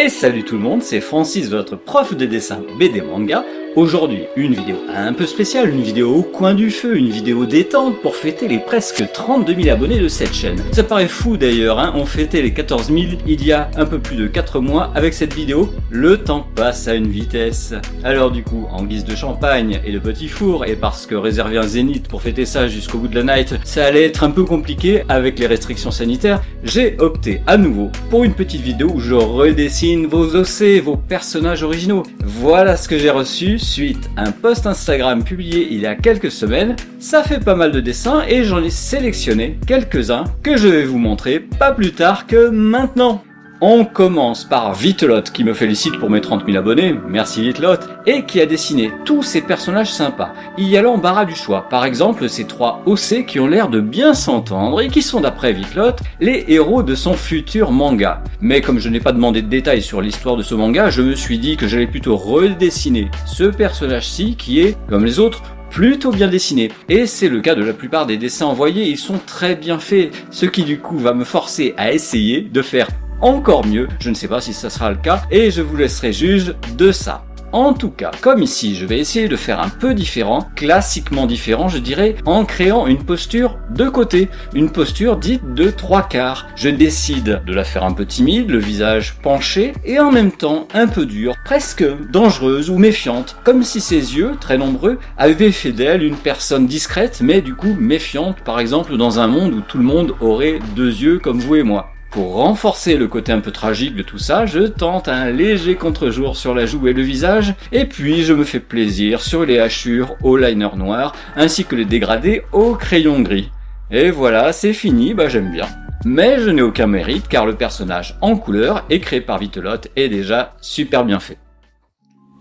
Et salut tout le monde, c'est Francis, votre prof de dessin BD Manga. Aujourd'hui, une vidéo un peu spéciale, une vidéo au coin du feu, une vidéo détente pour fêter les presque 32 000 abonnés de cette chaîne. Ça paraît fou d'ailleurs, hein, on fêtait les 14 000 il y a un peu plus de 4 mois avec cette vidéo. Le temps passe à une vitesse. Alors du coup, en guise de champagne et de petits fours, et parce que réserver un zénith pour fêter ça jusqu'au bout de la night, ça allait être un peu compliqué avec les restrictions sanitaires, j'ai opté à nouveau pour une petite vidéo où je redessine vos OC, vos personnages originaux. Voilà ce que j'ai reçu suite à un post Instagram publié il y a quelques semaines. Ça fait pas mal de dessins et j'en ai sélectionné quelques-uns que je vais vous montrer pas plus tard que maintenant. On commence par Vitelotte qui me félicite pour mes 30 000 abonnés, merci Vitelotte, et qui a dessiné tous ces personnages sympas. Il y a l'embarras du choix, par exemple ces 3 OC qui ont l'air de bien s'entendre et qui sont d'après Vitelotte les héros de son futur manga. Mais comme je n'ai pas demandé de détails sur l'histoire de ce manga, je me suis dit que j'allais plutôt redessiner ce personnage-ci qui est, comme les autres, plutôt bien dessiné. Et c'est le cas de la plupart des dessins envoyés, ils sont très bien faits, ce qui du coup va me forcer à essayer de faire encore mieux, je ne sais pas si ça sera le cas, et je vous laisserai juge de ça. En tout cas, comme ici, je vais essayer de faire un peu différent, classiquement différent je dirais, en créant une posture de côté, une posture dite de 3/4. Je décide de la faire un peu timide, le visage penché, et en même temps un peu dure, presque dangereuse ou méfiante, comme si ses yeux, très nombreux, avaient fait d'elle une personne discrète, mais du coup méfiante, par exemple dans un monde où tout le monde aurait 2 yeux comme vous et moi. Pour renforcer le côté un peu tragique de tout ça, je tente un léger contre-jour sur la joue et le visage, et puis je me fais plaisir sur les hachures au liner noir, ainsi que les dégradés au crayon gris. Et voilà, c'est fini, j'aime bien. Mais je n'ai aucun mérite car le personnage en couleur et créé par Vitelotte est déjà super bien fait.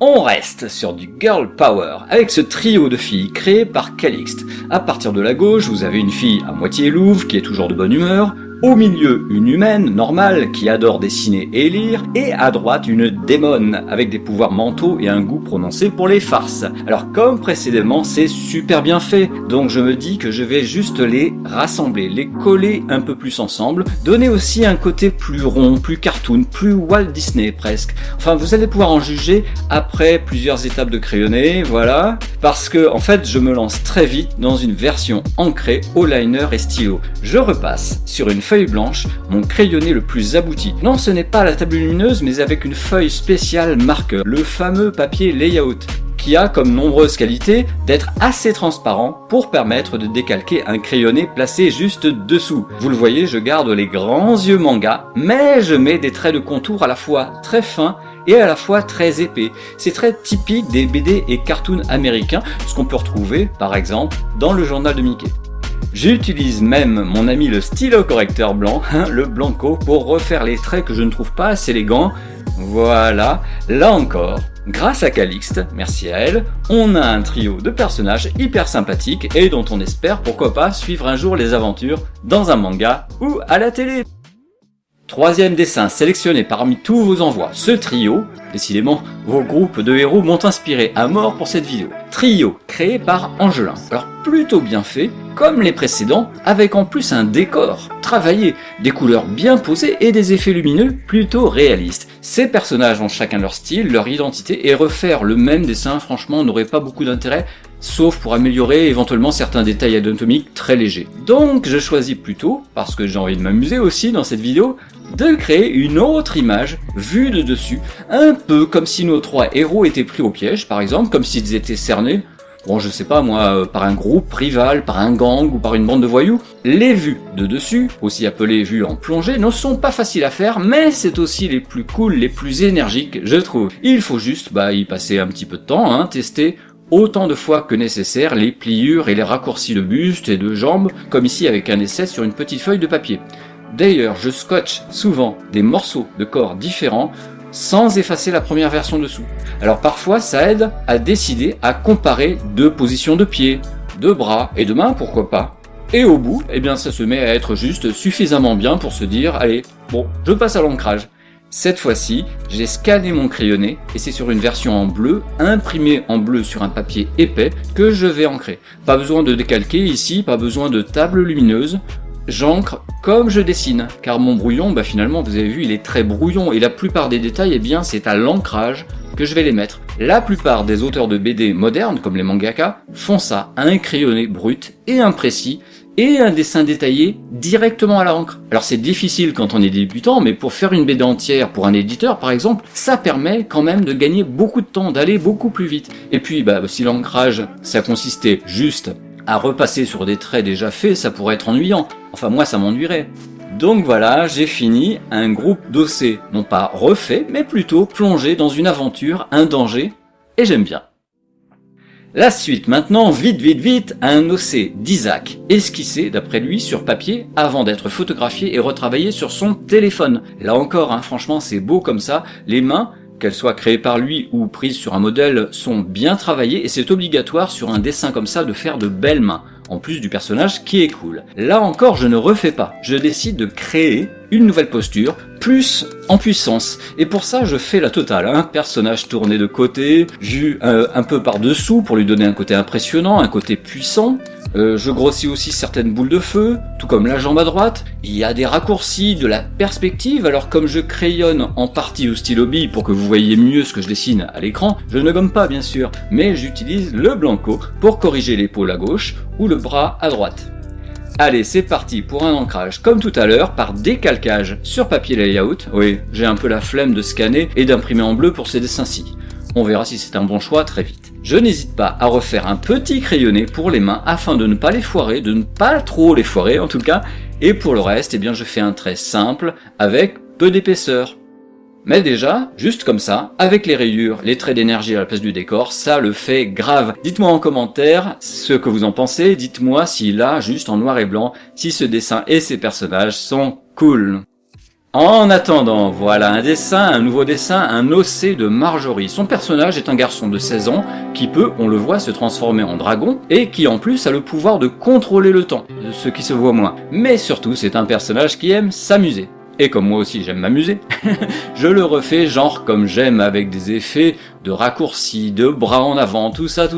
On reste sur du girl power avec ce trio de filles créé par Calixte. À partir de la gauche, vous avez une fille à moitié louve qui est toujours de bonne humeur. Au milieu, une humaine, normale, qui adore dessiner et lire, et à droite, une démone, avec des pouvoirs mentaux et un goût prononcé pour les farces. Alors comme précédemment, c'est super bien fait, donc je me dis que je vais juste les rassembler, les coller un peu plus ensemble, donner aussi un côté plus rond, plus cartoon, plus Walt Disney presque. Enfin, vous allez pouvoir en juger après plusieurs étapes de crayonné, voilà, parce que en fait, je me lance très vite dans une version ancrée au liner et stylo. Je repasse sur une feuille blanche, mon crayonné le plus abouti. Non, ce n'est pas la table lumineuse, mais avec une feuille spéciale marqueur, le fameux papier layout, qui a comme nombreuse qualité d'être assez transparent pour permettre de décalquer un crayonné placé juste dessous. Vous le voyez, je garde les grands yeux manga, mais je mets des traits de contour à la fois très fins et à la fois très épais. C'est très typique des BD et cartoons américains, ce qu'on peut retrouver par exemple dans le journal de Mickey. J'utilise même mon ami le stylo correcteur blanc, le Blanco, pour refaire les traits que je ne trouve pas assez élégants. Voilà, là encore, grâce à Calixte, merci à elle, on a un trio de personnages hyper sympathiques et dont on espère pourquoi pas suivre un jour les aventures dans un manga ou à la télé. Troisième dessin sélectionné parmi tous vos envois, ce trio, décidément, vos groupes de héros m'ont inspiré à mort pour cette vidéo. Trio créé par Angelin, alors plutôt bien fait, comme les précédents, avec en plus un décor travaillé, des couleurs bien posées et des effets lumineux plutôt réalistes. Ces personnages ont chacun leur style, leur identité, et refaire le même dessin franchement n'aurait pas beaucoup d'intérêt, sauf pour améliorer éventuellement certains détails anatomiques très légers. Donc je choisis plutôt, parce que j'ai envie de m'amuser aussi dans cette vidéo, de créer une autre image vue de dessus, un peu comme si nos 3 héros étaient pris au piège, par exemple, comme s'ils étaient cernés, bon je sais pas moi, par un groupe rival, par un gang ou par une bande de voyous. Les vues de dessus, aussi appelées vues en plongée, ne sont pas faciles à faire, mais c'est aussi les plus cool, les plus énergiques, je trouve. Il faut juste y passer un petit peu de temps, tester autant de fois que nécessaire les pliures et les raccourcis de buste et de jambes, comme ici avec un essai sur une petite feuille de papier. D'ailleurs, je scotche souvent des morceaux de corps différents sans effacer la première version dessous. Alors parfois, ça aide à décider, à comparer 2 positions de pieds, de bras et de mains, pourquoi pas. Et au bout, ça se met à être juste suffisamment bien pour se dire, allez, bon, je passe à l'ancrage. Cette fois-ci, j'ai scanné mon crayonné et c'est sur une version en bleu, imprimée en bleu sur un papier épais, que je vais ancrer. Pas besoin de décalquer ici, pas besoin de table lumineuse. j'encre comme je dessine, car mon brouillon, finalement, vous avez vu, il est très brouillon, et la plupart des détails, eh bien, c'est à l'ancrage que je vais les mettre. La plupart des auteurs de BD modernes, comme les mangaka, font ça, un crayonné brut et imprécis, et un dessin détaillé directement à l'encre. Alors c'est difficile quand on est débutant, mais pour faire une BD entière pour un éditeur par exemple, ça permet quand même de gagner beaucoup de temps, d'aller beaucoup plus vite. Et puis si l'ancrage, ça consistait juste à repasser sur des traits déjà faits, ça pourrait être ennuyant. Enfin moi ça m'ennuierait. Donc voilà, j'ai fini un groupe d'OC, non pas refait, mais plutôt plongé dans une aventure, un danger, et j'aime bien. La suite maintenant, vite, un OC d'Isaac, esquissé d'après lui sur papier avant d'être photographié et retravaillé sur son téléphone. Là encore, franchement c'est beau comme ça, les mains, qu'elles soient créées par lui ou prises sur un modèle, sont bien travaillées et c'est obligatoire sur un dessin comme ça de faire de belles mains, en plus du personnage qui est cool. Là encore je ne refais pas, je décide de créer une nouvelle posture, plus en puissance. Et pour ça je fais la totale, personnage tourné de côté, vu un peu par dessous pour lui donner un côté impressionnant, un côté puissant. Je grossis aussi certaines boules de feu, tout comme la jambe à droite. Il y a des raccourcis, de la perspective, alors comme je crayonne en partie au stylo bille pour que vous voyez mieux ce que je dessine à l'écran, je ne gomme pas bien sûr, mais j'utilise le blanco pour corriger l'épaule à gauche ou le bras à droite. Allez, c'est parti pour un ancrage comme tout à l'heure par décalcage sur papier layout. Oui, j'ai un peu la flemme de scanner et d'imprimer en bleu pour ces dessins-ci. On verra si c'est un bon choix très vite. Je n'hésite pas à refaire un petit crayonné pour les mains afin de ne pas les foirer, de ne pas trop les foirer en tout cas. Et pour le reste, eh bien je fais un trait simple avec peu d'épaisseur. Mais déjà, juste comme ça, avec les rayures, les traits d'énergie à la place du décor, ça le fait grave. Dites-moi en commentaire ce que vous en pensez, dites-moi si là, juste en noir et blanc, si ce dessin et ces personnages sont cool. En attendant, voilà un nouveau dessin, un OC de Marjorie. Son personnage est un garçon de 16 ans qui peut, on le voit, se transformer en dragon et qui en plus a le pouvoir de contrôler le temps, ce qui se voit moins. Mais surtout, c'est un personnage qui aime s'amuser. Et comme moi aussi j'aime m'amuser, je le refais genre comme j'aime avec des effets de raccourcis, de bras en avant, tout ça.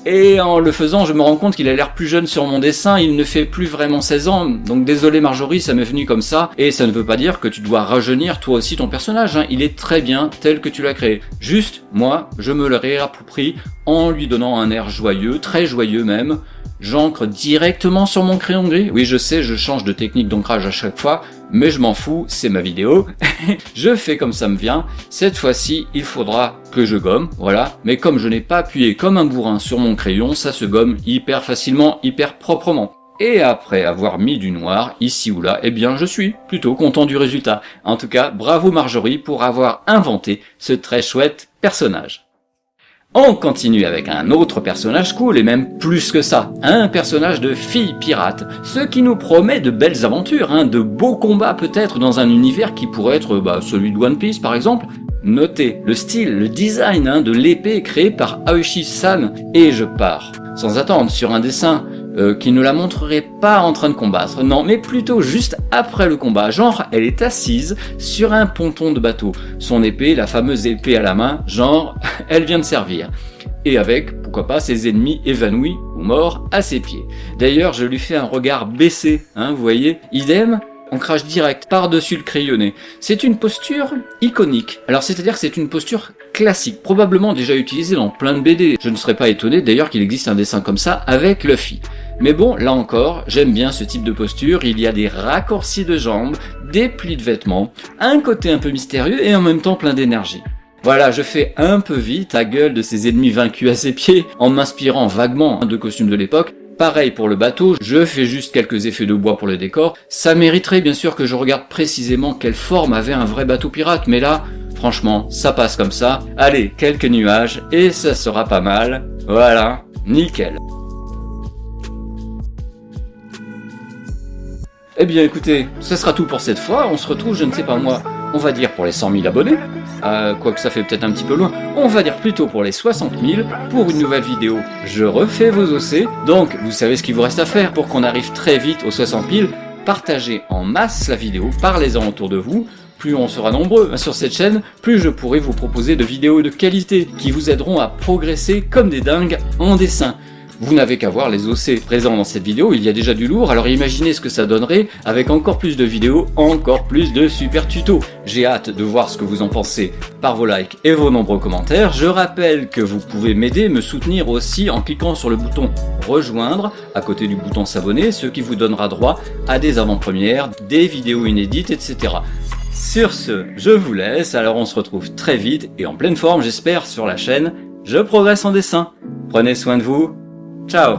Et en le faisant, je me rends compte qu'il a l'air plus jeune sur mon dessin, il ne fait plus vraiment 16 ans, donc désolé Marjorie, ça m'est venu comme ça, et ça ne veut pas dire que tu dois rajeunir toi aussi ton personnage, il est très bien tel que tu l'as créé. Juste, moi, je me le réapproprie en lui donnant un air joyeux, très joyeux même. J'encre directement sur mon crayon gris. Oui, je sais, je change de technique d'ancrage à chaque fois, mais je m'en fous, c'est ma vidéo. Je fais comme ça me vient. Cette fois-ci, il faudra que je gomme, voilà. Mais comme je n'ai pas appuyé comme un bourrin sur mon crayon, ça se gomme hyper facilement, hyper proprement. Et après avoir mis du noir, ici ou là, eh bien je suis plutôt content du résultat. En tout cas, bravo Marjorie pour avoir inventé ce très chouette personnage. On continue avec un autre personnage cool, et même plus que ça, un personnage de fille pirate, ce qui nous promet de belles aventures, de beaux combats peut-être dans un univers qui pourrait être celui de One Piece par exemple. Notez le style, le design de l'épée créée par Aoshi-san, et je pars, sans attendre, sur un dessin qui ne la montrerait pas en train de combattre, non, mais plutôt juste après le combat, genre elle est assise sur un ponton de bateau, son épée, la fameuse épée à la main, genre elle vient de servir, et avec, pourquoi pas, ses ennemis évanouis ou morts à ses pieds. D'ailleurs je lui fais un regard baissé, vous voyez, idem, ancrage direct par-dessus le crayonné. C'est une posture iconique. Alors c'est-à-dire que c'est une posture classique, probablement déjà utilisée dans plein de BD. Je ne serais pas étonné d'ailleurs qu'il existe un dessin comme ça avec Luffy. Mais bon, là encore, j'aime bien ce type de posture, il y a des raccourcis de jambes, des plis de vêtements, un côté un peu mystérieux et en même temps plein d'énergie. Voilà, je fais un peu vite à gueule de ses ennemis vaincus à ses pieds, en m'inspirant vaguement de costumes de l'époque. Pareil pour le bateau, je fais juste quelques effets de bois pour le décor. Ça mériterait bien sûr que je regarde précisément quelle forme avait un vrai bateau pirate, mais là, franchement, ça passe comme ça. Allez, quelques nuages, et ça sera pas mal. Voilà, nickel. Eh bien écoutez, ce sera tout pour cette fois, on se retrouve, je ne sais pas moi, on va dire pour les 100 000 abonnés, quoique ça fait peut-être un petit peu loin, on va dire plutôt pour les 60 000, pour une nouvelle vidéo. Je refais vos OC, donc vous savez ce qu'il vous reste à faire pour qu'on arrive très vite aux 60 000, partagez en masse la vidéo, parlez-en autour de vous. Plus on sera nombreux sur cette chaîne, plus je pourrai vous proposer de vidéos de qualité qui vous aideront à progresser comme des dingues en dessin. Vous n'avez qu'à voir les OC présents dans cette vidéo, il y a déjà du lourd, alors imaginez ce que ça donnerait avec encore plus de vidéos, encore plus de super tutos. J'ai hâte de voir ce que vous en pensez par vos likes et vos nombreux commentaires. Je rappelle que vous pouvez m'aider, me soutenir aussi en cliquant sur le bouton rejoindre à côté du bouton s'abonner, ce qui vous donnera droit à des avant-premières, des vidéos inédites, etc. Sur ce, je vous laisse, alors on se retrouve très vite et en pleine forme j'espère sur la chaîne Je Progresse en Dessin. Prenez soin de vous, ciao.